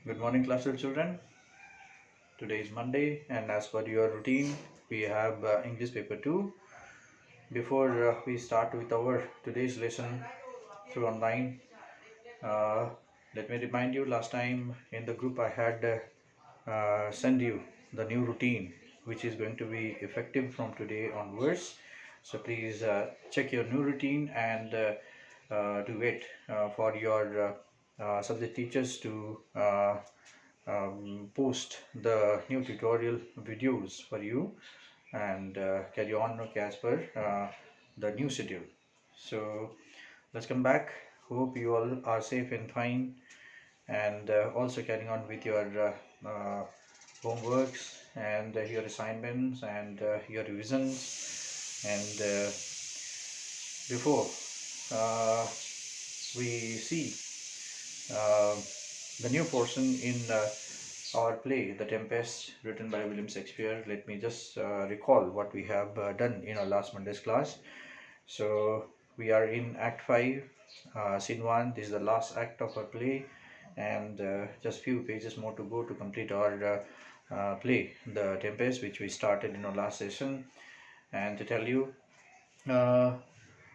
Good morning, classroom children. Today is Monday, and as per your routine, we have English paper 2. Before we start with our today's lesson through online, uh, let me remind you last time in the group I had sent you the new routine which is going to be effective from today onwards. So please check your new routine and do it for your subject teachers to post the new tutorial videos for you and carry on as per the new schedule. So let's come back. Hope you all are safe and fine, and also carrying on with your homeworks and your assignments and your revisions. And before we see uh, the new portion in our play, The Tempest, written by William Shakespeare, let me just recall what we have done in our last Monday's class. So we are in Act 5, Scene 1. This is the last act of our play, and just few pages more to go to complete our play, The Tempest, which we started in our last session. And to tell you, uh,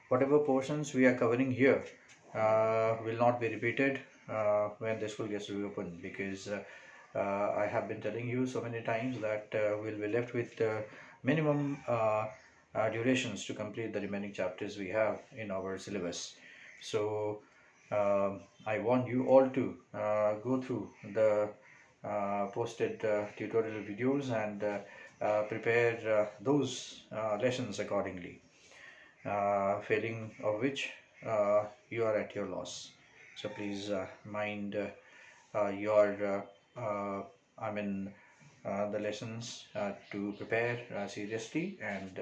whatever portions we are covering here will not be repeated when the school gets reopened, because I have been telling you so many times that we'll be left with minimum durations to complete the remaining chapters we have in our syllabus. So I want you all to go through the posted tutorial videos and prepare those lessons accordingly, failing of which you are at your loss. So please mind your I mean the lessons to prepare seriously, and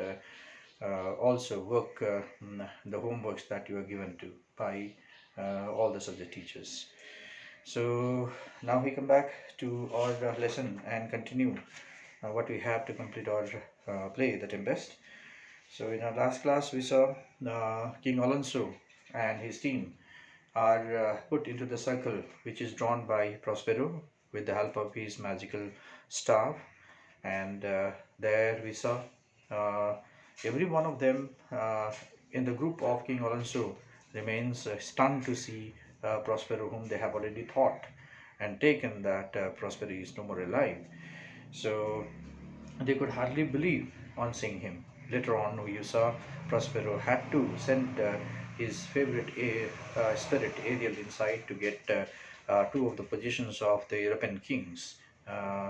also work the homeworks that you are given to by all the subject teachers. So now we come back to our lesson and continue what we have to complete our play, The Tempest. So in our last class, we saw King Alonso and his team are put into the circle which is drawn by Prospero with the help of his magical staff, and there we saw uh, every one of them in the group of King Alonso remains stunned to see Prospero, whom they have already thought and taken that Prospero is no more alive. So they could hardly believe on seeing him. Later on, we saw Prospero had to send his favorite spirit Ariel inside to get two of the positions of the European kings.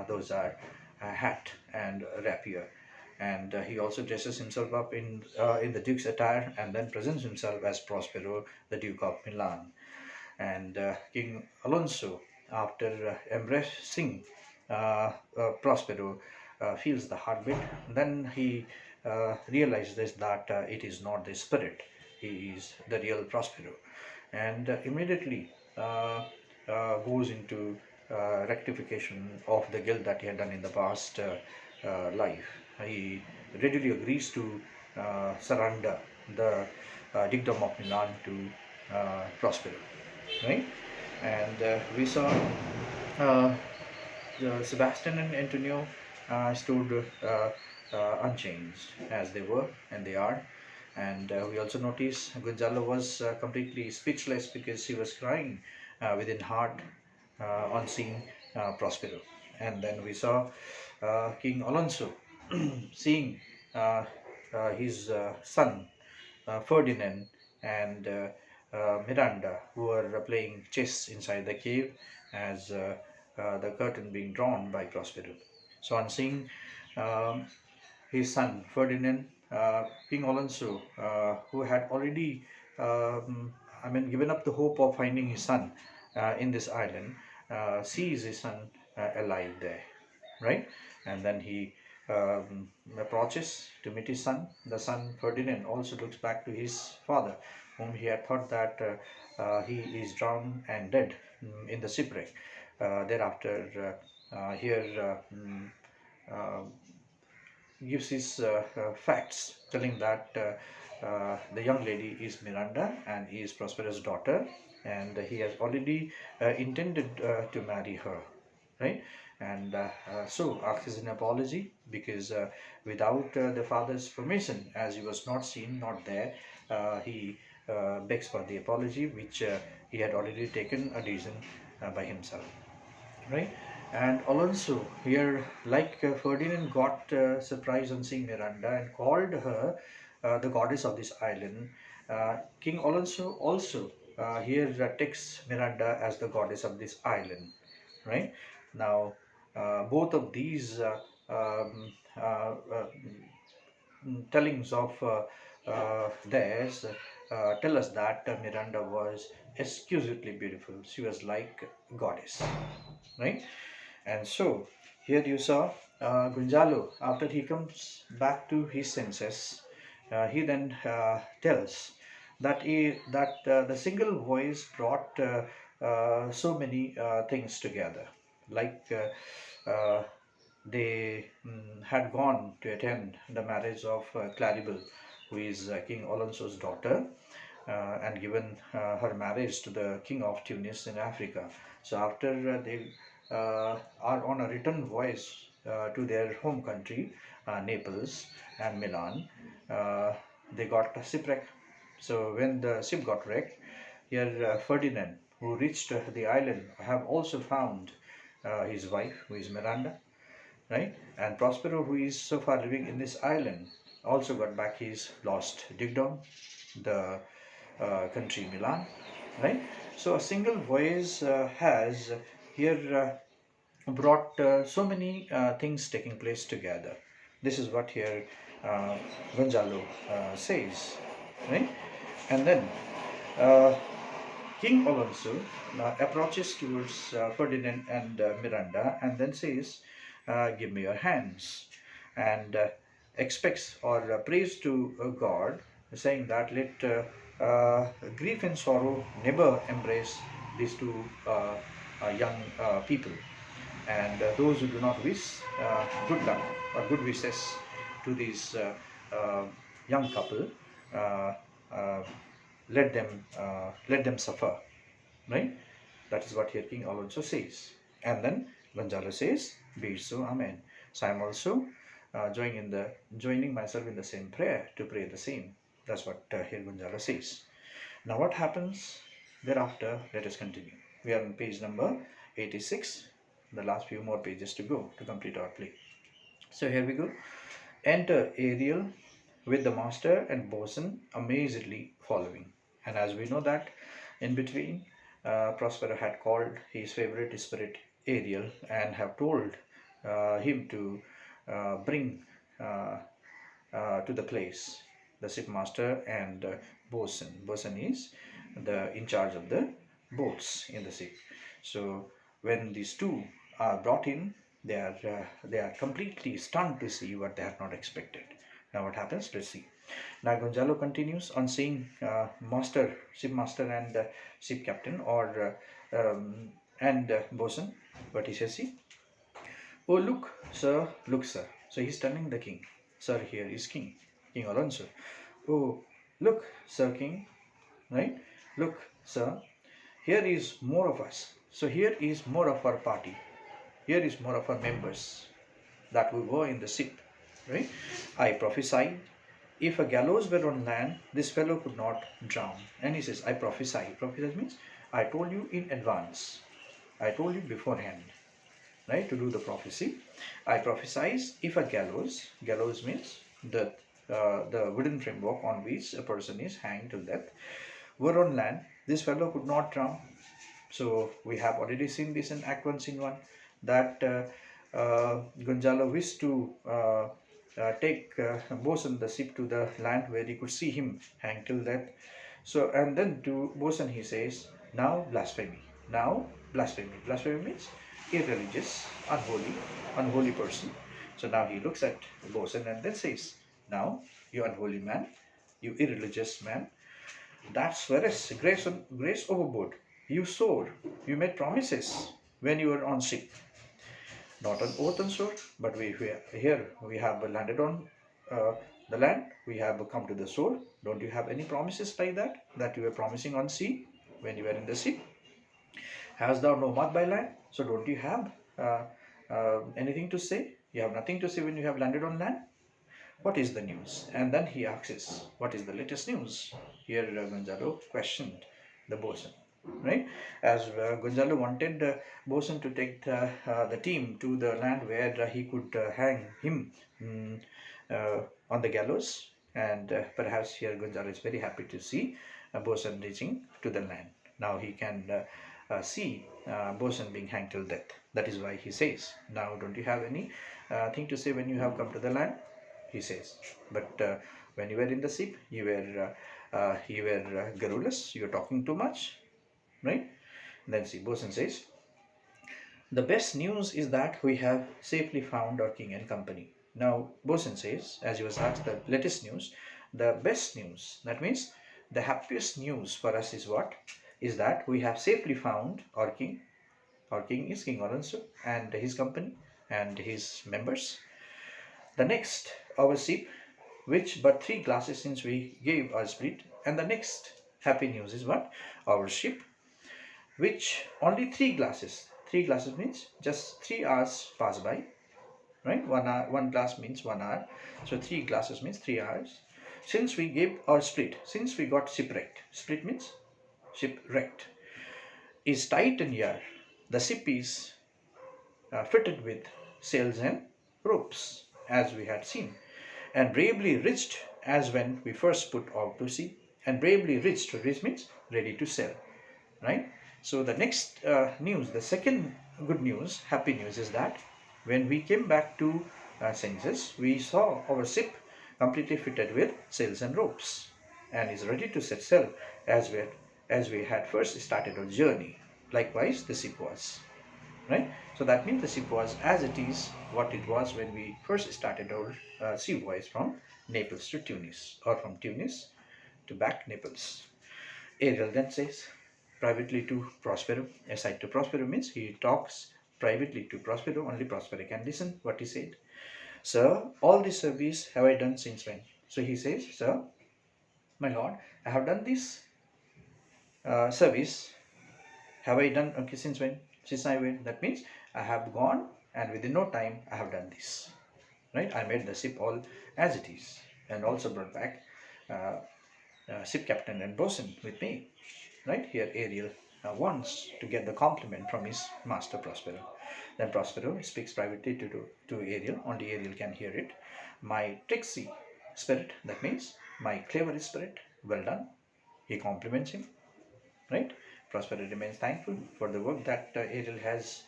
Those are hat and rapier. And he also dresses himself up in the Duke's attire and then presents himself as Prospero, the Duke of Milan. And King Alonso, after embracing Prospero, feels the heartbeat. Then he realizes that it is not the spirit, he is the real Prospero, and immediately goes into rectification of the guilt that he had done in the past life. He readily agrees to surrender the dukedom of Milan to Prospero, right? And we saw uh, Sebastian and Antonio stood unchanged as they were and they are. And we also notice Gonzalo was completely speechless because he was crying within heart on seeing Prospero. And then we saw King Alonso seeing his son Ferdinand and Miranda, who are playing chess inside the cave as the curtain being drawn by Prospero. So, on seeing um, his son Ferdinand, King Alonso, who had already, given up the hope of finding his son in this island, sees his son alive there, right? And then he approaches to meet his son. The son Ferdinand also looks back to his father, whom he had thought that he is drowned and dead in the shipwreck. Thereafter, here uh, gives his facts, telling that the young lady is Miranda and is Prospero's daughter, and he has already intended to marry her, right? And so asks an apology because without the father's permission, as he was not seen, not there, he begs for the apology, which he had already taken a decision by himself, right? And Alonso here, like Ferdinand, got surprised on seeing Miranda and called her the goddess of this island. King Alonso also here takes Miranda as the goddess of this island, right? Now, both of these tellings of theirs tell us that Miranda was exquisitely beautiful. She was like goddess, right? And so here you saw Gonzalo, after he comes back to his senses, he then tells that the single voice brought so many things together. Like they had gone to attend the marriage of Claribel, who is King Alonso's daughter, and given her marriage to the king of Tunis in Africa. So after they are on a return voyage to their home country, Naples and Milan, uh, they got a shipwreck. So when the ship got wrecked, here Ferdinand, who reached the island, have also found his wife, who is Miranda, right? And Prospero, who is so far living in this island, also got back his lost dukedom, the country Milan, right? So a single voice has here brought so many things taking place together. This is what here uh, Gonzalo says, right? And then uh, King Alonso approaches towards Ferdinand and Miranda and then says, "Give me your hands," and expects or prays to God, saying that let grief and sorrow never embrace these two young people, and those who do not wish good luck or good wishes to these young couple, uh, uh, let them suffer, right? That is what here King Alonso says. And then Gonzalo says, "Be it so, Amen." So I'm also joining myself in the same prayer to pray the same. That's what here Gonzalo says. Now what happens thereafter? Let us continue. We are on page number 86. The last few more pages to go to complete our play. So here we go. Enter Ariel with the master and bosun amazedly following. And as we know that in between, Prospero had called his favorite spirit Ariel and have told him to bring to the place the shipmaster and bosun. Bosun is the in charge of the boats in the ship. So when these two are brought in, they are completely stunned to see what they had not expected. Now what happens? Let's see. Now Gonzalo continues on saying ship master and ship captain or and bosun. What he says, see, "Oh look sir." So he's telling the king, "Sir here is king, King Alonso. Oh look sir king, right? Look sir, here is more of us. So here is more of our party. Here is more of our members that we were in the ship, right? I prophesied if a gallows were on land, this fellow could not drown." And he says, "I prophesy." Prophesy means I told you in advance. I told you beforehand, right? To do the prophecy. I prophesize if a gallows means the wooden framework on which a person is hanged to death, were on land, this fellow could not drown. So we have already seen this in Act 1, Scene 1, that Gonzalo wished to take Bosun the ship to the land where he could see him hang till death. So, and then to Bosun he says, "Now blasphemy. Now blasphemy." Blasphemy means irreligious, unholy person. So now he looks at Bosun and then says, "Now, you unholy man, you irreligious man, that's whereas grace overboard. You swore, you made promises when you were on ship. Not on oath and sword, but here we have landed on the land. We have come to the shore. Don't you have any promises like that you were promising on sea?" when you were in the sea? Hast thou no mouth by land? So don't you have anything to say? You have nothing to say when you have landed on land? What is the news? And then he asks, what is the latest news? Here Gonzalo questioned the bosun, right? As Gonzalo wanted bosun to take the team to the land where he could hang him mm, on the gallows. And perhaps here Gonzalo is very happy to see bosun reaching to the land. Now he can see bosun being hanged till death. That is why he says, now don't you have any thing to say when you have come to the land? He says, but when you were in the ship, you were garrulous, you were talking too much, right? Then see, bosun says, the best news is that we have safely found our king and company. Now, bosun says, as he was asked the latest news, the best news, that means the happiest news for us is what? Is that we have safely found our king. Our king is King Alonso and his company and his members. The next, our ship, which but 3 glasses since we gave our spirit. And the next happy news is what? Our ship, which only 3 glasses. 3 glasses means just 3 hours pass by, right? 1 hour, 1 glass means 1 hour. So 3 glasses means 3 hours. Since we gave our spirit, since we got shipwrecked. Spirit means shipwrecked. Is tight and yard. The ship is fitted with sails and ropes, as we had seen, and bravely reached as when we first put out to sea. And bravely reached, reach means ready to sail, right? So the next news, the second good news, happy news, is that when we came back to senses, we saw our ship completely fitted with sails and ropes and is ready to set sail as we had first started our journey. Likewise the ship was, right? So that means the ship was as it is, what it was when we first started our sea voyage from Naples to Tunis, or from Tunis to back Naples. Ariel then says privately to Prospero, aside to Prospero means he talks privately to Prospero, only Prospero can listen what he said. Sir, all this service have I done since when? So he says, sir, my lord, I have done this service. Have I done, okay, since when? Since I went. That means I have gone and within no time I have done this, right? I made the ship all as it is and also brought back ship captain and bosun with me, right? Here Ariel wants to get the compliment from his master Prospero. Then Prospero speaks privately to Ariel, only Ariel can hear it. My tricksy spirit, that means my clever spirit, well done. He compliments him, right? Prospero remains thankful for the work that Ariel has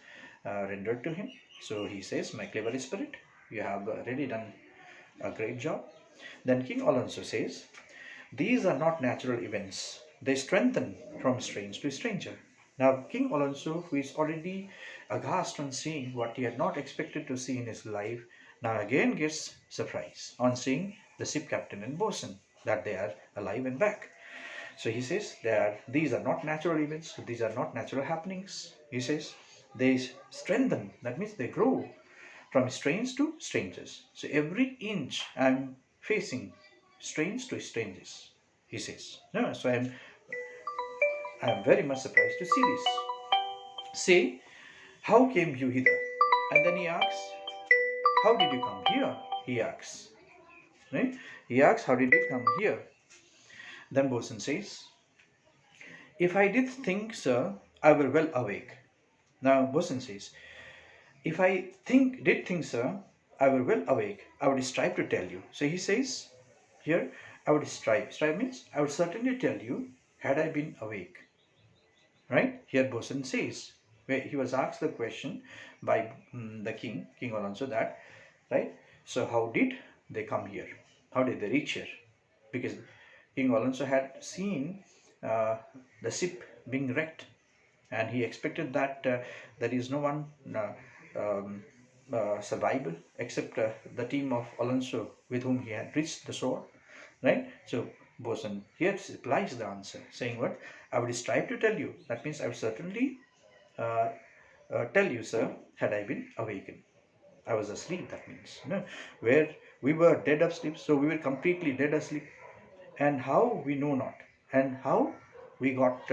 rendered to him. So he says, my clever spirit, you have really done a great job. Then King Alonso says, these are not natural events. They strengthen from strange to stranger. Now King Alonso, who is already aghast on seeing what he had not expected to see in his life, now again gets surprised on seeing the ship captain and bosun, that they are alive and back. So he says these are not natural events, these are not natural happenings. He says they strengthen, that means they grow from strange to strangers. So every inch I'm facing strange to strangers, he says. No, so I'm very much surprised to see this. Say, how came you hither? And then he asks, how did you come here? He asks. Right? He asks, how did you come here? Then bosun says, if I did think, sir, I were well awake. Now bosun says, if I did think, sir, I were well awake, I would strive to tell you. So he says here, I would strive. Strive means I would certainly tell you had I been awake. Right? Here bosun says, where he was asked the question by the king Alonso, that, right? So how did they come here? How did they reach here? Because King Alonso had seen the ship being wrecked, and he expected that there is no one survival except the team of Alonso with whom he had reached the shore, right? So bosun here replies the answer, saying what? I would strive to tell you. That means I would certainly tell you, sir, had I been awakened. I was asleep, that means. No, where we were dead asleep, so we were completely dead asleep. And how we know not. And how we got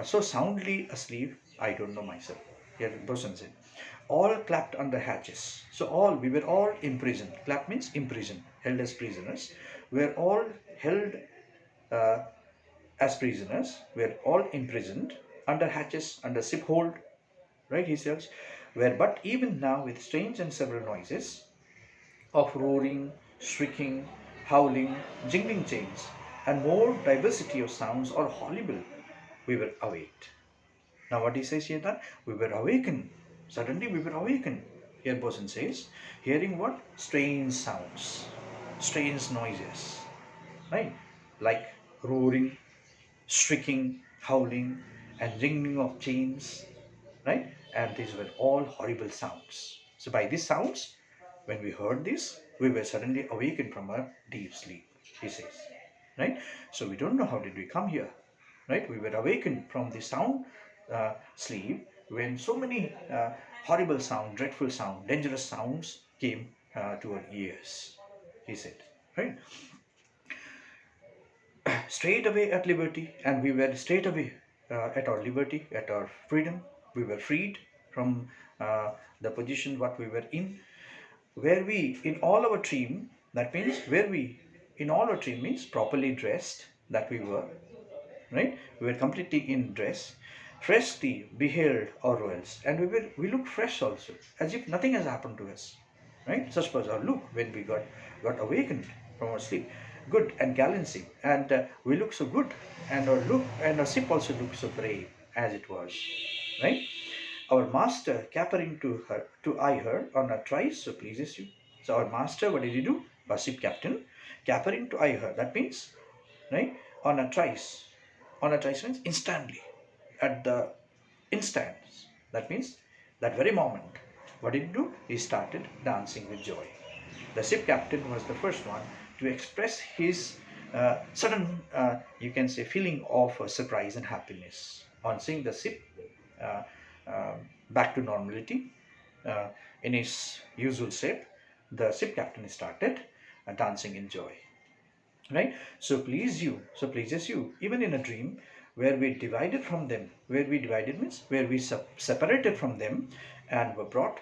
so soundly asleep, I don't know myself. Here bosun said, all clapped on the hatches. So we were all imprisoned. Clapped means imprisoned, held as prisoners. We were all held uh, as prisoners. We were all imprisoned under hatches, under ship hold, right, he says, where but even now with strange and several noises of roaring, shrieking, howling, jingling chains, and more diversity of sounds or horrible, we were awaked. Now what he says here that we were awakened. Suddenly we were awakened. Here person says, hearing what? Strange sounds, strange noises, right? Like roaring, shrieking, howling, and ringing of chains, right? And these were all horrible sounds. So by these sounds, when we heard this, we were suddenly awakened from our deep sleep, he says, right? So we don't know how did we come here, right? We were awakened from the sound sleep when so many horrible sound, dreadful sound, dangerous sounds came to our ears, he said, right? Straight away at liberty, and we were straight away at our liberty, at our freedom. We were freed from the position what we were in, where we in all our trim, that means where we in all our trim means properly dressed, that we were, right? We were completely in dress, freshly beheld our royals, and we look fresh also, as if nothing has happened to us, right? Such was our look when we got awakened from our sleep. Good and gallancy, and we look so good, and our ship also looked so brave as it was, right? Our master capering to eye her on a trice so pleases you. So our master, what did he do? Our ship captain, capering to eye her. That means, right, on a trice. On a trice means instantly, at the instance. That means that very moment. What did he do? He started dancing with joy. The ship captain was the first one to express his sudden, you can say, feeling of surprise and happiness on seeing the ship uh, uh, back to normality in its usual shape. The ship captain started dancing in joy, right? So pleases you, even in a dream where we divided from them. Where we divided means where we separated from them and were brought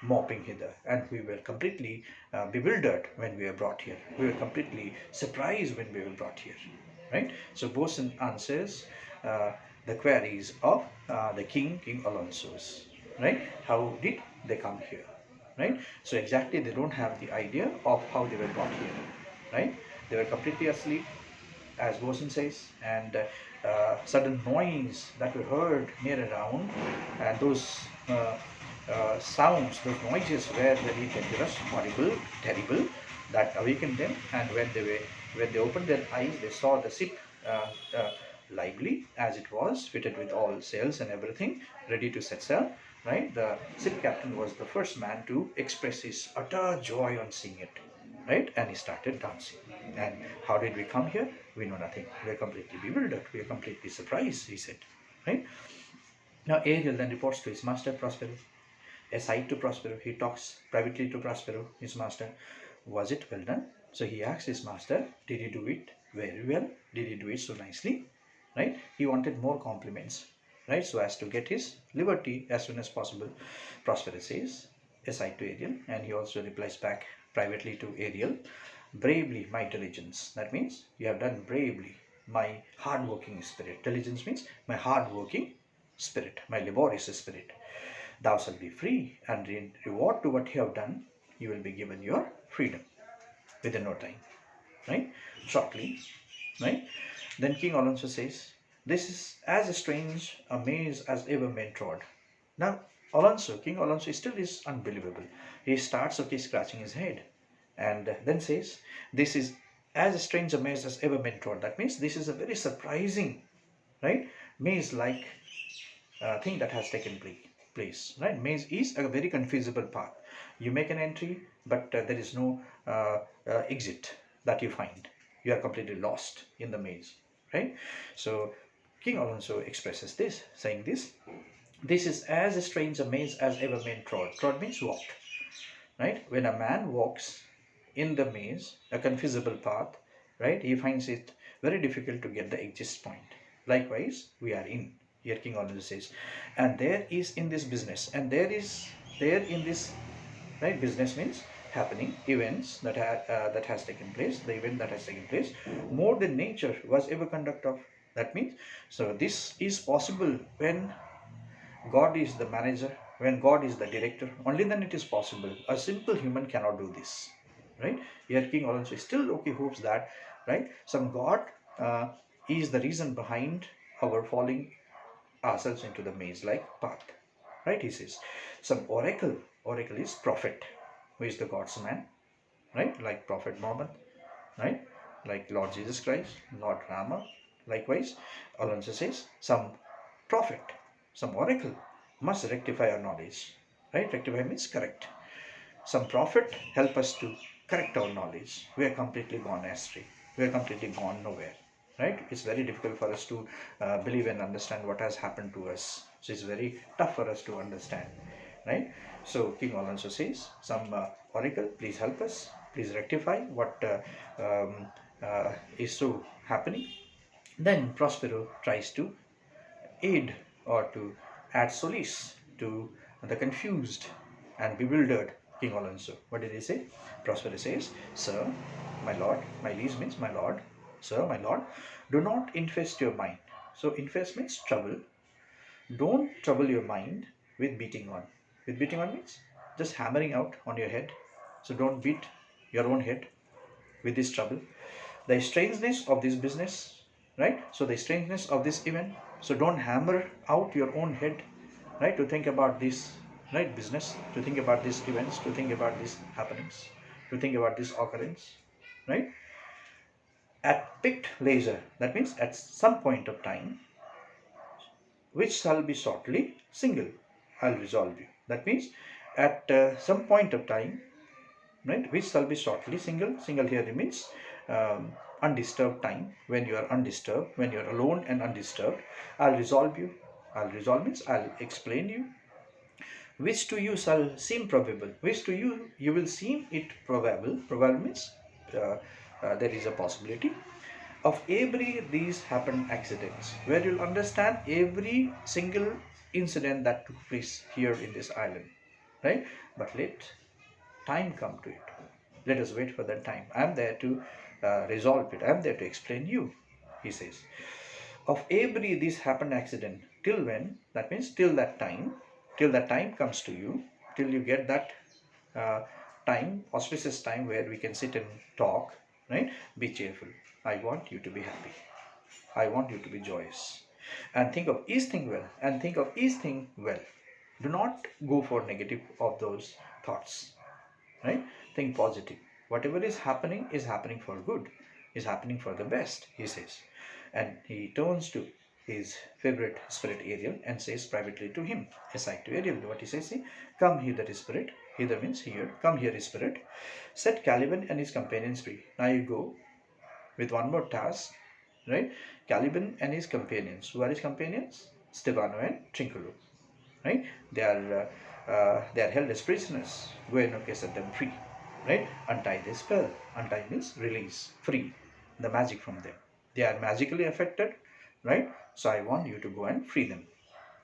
moping hither, and we were completely bewildered when we were brought here. We were completely surprised when we were brought here, right? So bosun answers the queries of the King Alonso's, right? How did they come here, right? So exactly they don't have the idea of how they were brought here, right? They were completely asleep, as bosun says, and sudden noise that we heard near around, and those sounds, those noises were very dangerous, horrible, terrible, that awakened them. And when they opened their eyes, they saw the ship lively as it was, fitted with all sails and everything, ready to set sail. Right, the ship captain was the first man to express his utter joy on seeing it. Right, and he started dancing. And how did we come here? We know nothing. We are completely bewildered. We are completely surprised, he said. Right. Now Ariel then reports to his master Prospero. Aside to Prospero, he talks privately to Prospero, his master. Was it well done? So he asks his master, did he do it very well? Did he do it so nicely? Right? He wanted more compliments, right? So as to get his liberty as soon as possible. Prospero says, aside to Ariel, and he also replies back privately to Ariel, bravely my diligence. That means you have done bravely my hard-working spirit. Diligence means my hard-working spirit, my laborious spirit. Thou shalt be free, and in reward to what you have done, you will be given your freedom within no time, right? Shortly, right? Then King Alonso says, this is as strange a maze as ever men trod. Now, King Alonso still is unbelievable. He starts, okay, scratching his head, and then says, this is as strange a maze as ever men trod. That means this is a very surprising, right, maze-like thing that has taken place, right? Maze is a very confusable path. You make an entry, but there is no exit that you find. You are completely lost in the maze, right? So King Alonso expresses this, saying this is as strange a maze as ever men trod. Trod means walked, right? When a man walks in the maze, a confusable path, right, he finds it very difficult to get the exist point. Likewise, we are in. Here King Alonso says, and there is in this business, and there is there in this, right? Business means happening, events that has taken place, the event that has taken place, more than nature was ever conduct of. That means, so this is possible when God is the manager, when God is the director, only then it is possible. A simple human cannot do this, right? Here King also still okay hopes that, right, some God uh, is the reason behind our falling ourselves into the maze-like path, right? He says some oracle is prophet, who is the God's man, right? Like Prophet Muhammad, right? Like Lord Jesus Christ, Lord Rama. Likewise, Alonso says some prophet, some oracle must rectify our knowledge, right? Rectify means correct. Some prophet help us to correct our knowledge. We are completely gone astray. We are completely gone nowhere, right? It's very difficult for us to believe and understand what has happened to us. So it's very tough for us to understand, right? So King Alonso says, some oracle, please help us. Please rectify what is so happening. Then Prospero tries to aid or to add solace to the confused and bewildered King Alonso. What did he say? Prospero says, Sir, my lord, my liege means my lord, sir, my lord, do not infest your mind. So infest means trouble. Don't trouble your mind with beating on. With beating on means just hammering out on your head. So don't beat your own head with this trouble. The strangeness of this business, right? So the strangeness of this event. So don't hammer out your own head, right? To think about this, right? Business, to think about these events, to think about these happenings, to think about this occurrence, right? At picked leisure, that means at some point of time, which shall be shortly single, I'll resolve you. That means at some point of time, right, which shall be shortly single. Single here means undisturbed time. When you are undisturbed, when you are alone and undisturbed, I'll resolve you. I'll resolve means I'll explain you. Which to you shall seem probable. Which to you you will seem it probable. Probable means there is a possibility of every these happen accidents, where you'll understand every single incident that took place here in this island, right? But let time come to it. Let us wait for that time. I am there to resolve it. I am there to explain you, he says. Of every this happened accident, till when? That means till that time comes to you, till you get that uh, time, auspicious time where we can sit and talk, right? Be cheerful. I want you to be happy. I want you to be joyous. And think of each thing well. And think of each thing well. Do not go for negative of those thoughts, right? Think positive. Whatever is happening for good, is happening for the best, he says. And he turns to his favorite spirit Ariel and says privately to him, aside to Ariel, what he says, come hither spirit, hither means here, come here spirit, set Caliban and his companions free. Now you go with one more task, right? Caliban and his companions. Who are his companions? Stefano and Trinculo, right? They are held as prisoners. Go and set them free, right? Untie the spell. Untie means release, free the magic from them. They are magically affected, right? So I want you to go and free them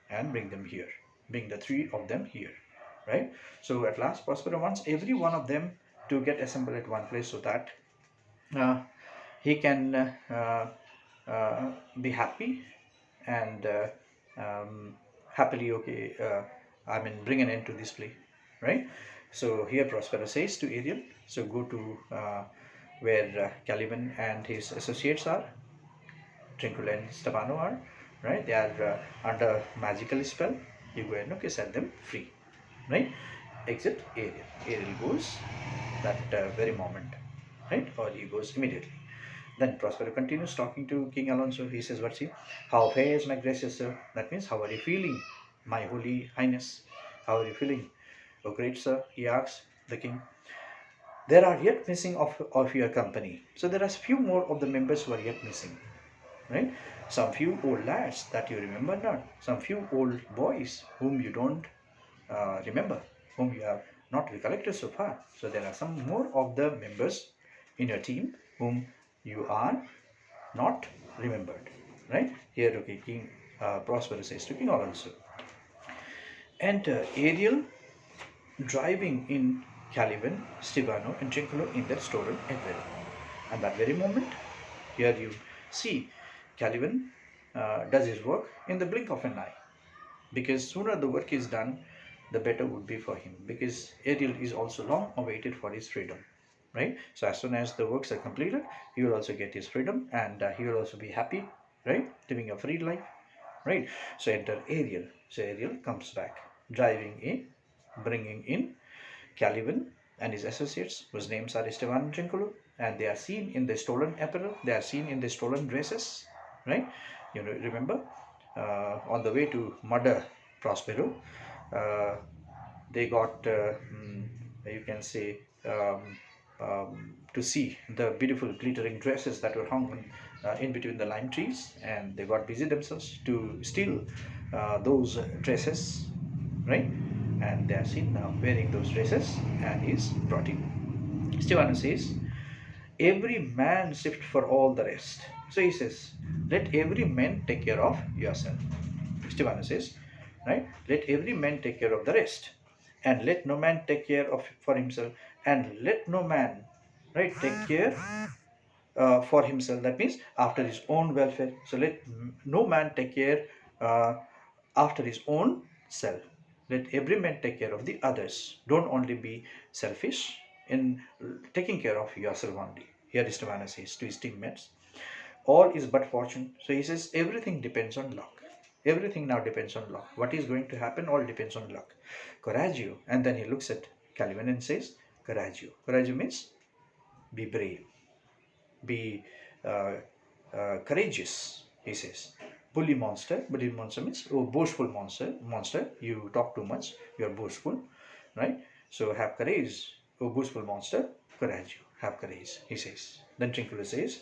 and bring them here. Bring the three of them here, right? So at last Prospero wants every one of them to get assembled at one place so that he can be happy and happily bring an end to this play, right? So here Prospero says to Ariel, so go to where Caliban and his associates are, Trinculo and Stefano are, right? They are under magical spell. You go and set them free, right? Exit Ariel. Ariel goes that very moment, right? Or he goes immediately. Then Prospero continues talking to King Alonso. He says, what's he? How fares my gracious sir? That means, how are you feeling, my holy highness? How are you feeling? Oh great sir, he asks the king. There are yet missing of your company. So there are few more of the members who are yet missing, right? Some few old lads that you remember not. Some few old boys whom you don't remember, whom you have not recollected so far. So there are some more of the members in your team whom you are not remembered. Right? Here, okay, King Prospero says to King Alonso. Enter Ariel driving in Caliban, Stefano, and Trinculo in their stolen apparel. And that very moment, here you see Caliban does his work in the blink of an eye, because sooner the work is done, the better would be for him, because Ariel is also long awaited for his freedom. Right? So as soon as the works are completed, he will also get his freedom, and he will also be happy, right? Living a free life, right? So enter Ariel. So Ariel comes back, driving in, bringing in Caliban and his associates, whose names are Esteban and Trinculo, and they are seen in the stolen apparel, they are seen in the stolen dresses, right? You know, remember, on the way to murder Prospero, uh, they got, you can say, to see the beautiful glittering dresses that were hung in between the lime trees, and they got busy themselves to steal those dresses, right? And they are seen now wearing those dresses, and is brought in. Stefano says, every man shift for all the rest. So he says, let every man take care of yourself. Stefano says, right? Let every man take care of the rest, and let no man take care of for himself, and let no man, right, take care for himself. That means after his own welfare. So let no man take care after his own self. Let every man take care of the others. Don't only be selfish in taking care of yourself only. Here Stefano says to his teammates, all is but fortune. So he says everything depends on luck. Everything now depends on luck. What is going to happen all depends on luck. Coraggio. And then he looks at Calvin and says, Coraggio. Coraggio means be brave, be courageous, he says. Bully monster. Bully monster means boastful monster. Monster, you talk too much, you are boastful, right? So have courage, boastful monster. Coraggio, have courage, he says. Then Trinculo says,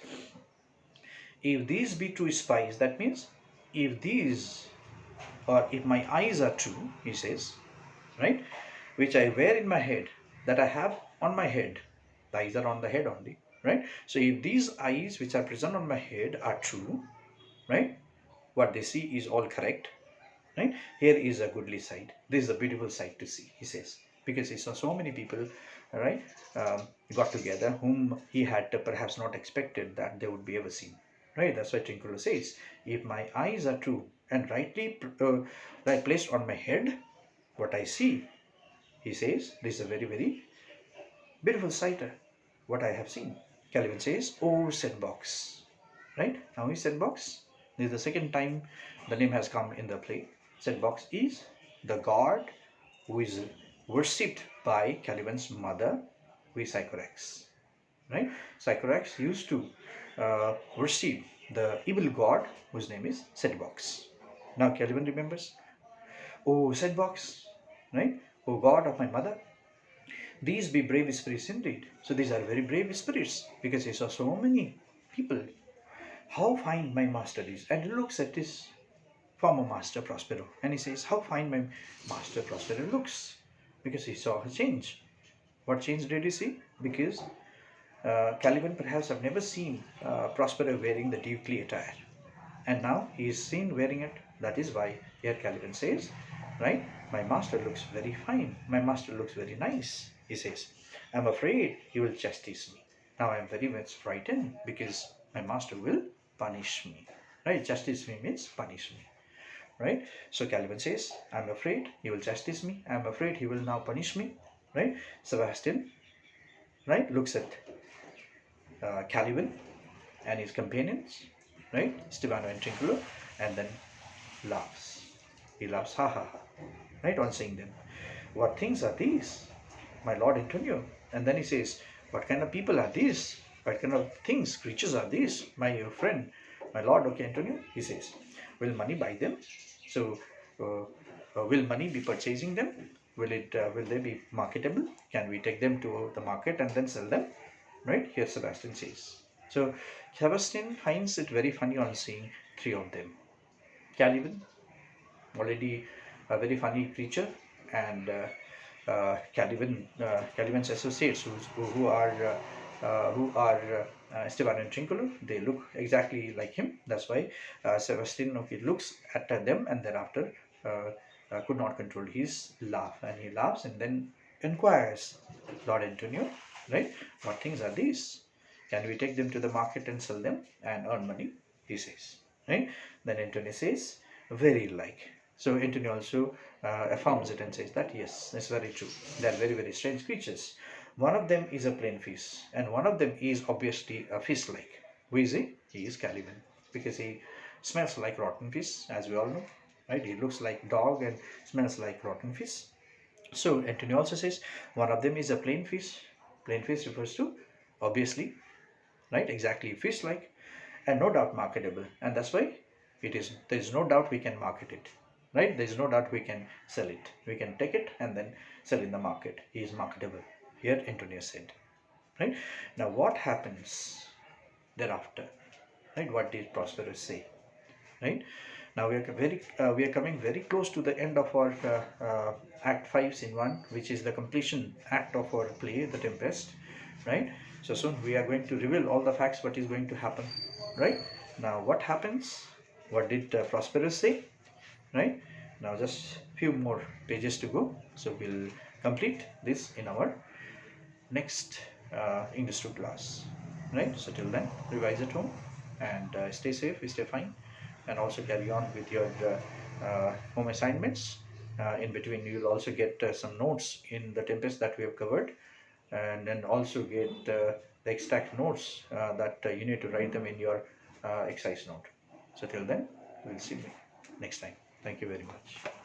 if these be true spies, that means if these, or if my eyes are true, he says, right, which I wear in my head, that I have on my head, the eyes are on the head only, right? So if these eyes which are present on my head are true, right, what they see is all correct, right? Here is a goodly sight. This is a beautiful sight to see, he says, because he saw so many people, right, got together whom he had perhaps not expected that they would be ever seen, right? That's why Trinculo says, if my eyes are true and rightly right placed on my head, what I see, he says, this is a very, very beautiful sight, what I have seen. Calvin says, oh, said box, right? Now he said box. This is the second time the name has come in the play. Said box is the god who is worshipped by Caliban's mother, who is Sycorax, right? Sycorax used to worship the evil god whose name is Setbox. Now Caliban remembers, oh, Setbox, right? Oh, god of my mother, these be brave spirits indeed. So these are very brave spirits, because he saw so many people. How fine my master is. And he looks at his former master Prospero, and he says, how fine my master Prospero looks, because he saw a change. What change did he see? Because Caliban perhaps have never seen Prospero wearing the ducally attire, and now he is seen wearing it. That is why here Caliban says, right, my master looks very fine, my master looks very nice, he says. I'm afraid he will chastise me. Now I am very much frightened, because my master will punish me, right? Chastise me means punish me, right? So Caliban says, I'm afraid he will chastise me, I'm afraid he will now punish me, right? Sebastian, right, looks at Caliban and his companions, right, Stefano and Trinculo, and then laughs. He laughs, ha ha ha, right, on seeing them. What things are these, my Lord Antonio? And then he says, what kind of people are these? What kind of things, creatures are these, my friend, my Lord, okay, Antonio? He says, will money buy them? So, will money be purchasing them? Will they be marketable? Can we take them to the market and then sell them? Right? Here Sebastian says. So, Sebastian finds it very funny on seeing three of them. Caliban, already a very funny creature, and Caliban's associates who are Esteban and Trinculo, they look exactly like him. That's why Sebastian, okay, looks at them and thereafter could not control his laugh, and he laughs and then inquires, Lord Antonio, right? What things are these? Can we take them to the market and sell them and earn money? He says, right? Then Antonio says, very like. So Antonio also affirms it and says that yes, it's very true. They are very, very strange creatures. One of them is a plain fish, and one of them is obviously a fish-like. Who is he? He is Caliban, because he smells like rotten fish, as we all know, right? He looks like dog and smells like rotten fish. So Antonio also says one of them is a plain fish. Plain fish refers to obviously, right? Exactly fish-like, and no doubt marketable, and that's why it is. There is no doubt we can market it, right? There is no doubt we can sell it. We can take it and then sell in the market. He is marketable. Here Antonio said, right? Now what happens thereafter, right? What did Prosperous say, right? Now we are coming very close to the end of our act 5 scene 1, which is the completion act of our play, The Tempest, right? So soon we are going to reveal all the facts, what is going to happen, right? Now what happens, what did Prosperous say, right? Now just few more pages to go, so we'll complete this in our next English 2 class, right? So till then, revise at home and stay safe, stay fine, and also carry on with your home assignments. In between, you'll also get some notes in the Tempest that we have covered, and then also get the extract notes that you need to write them in your exercise note. So till then, we'll see you next time. Thank you very much.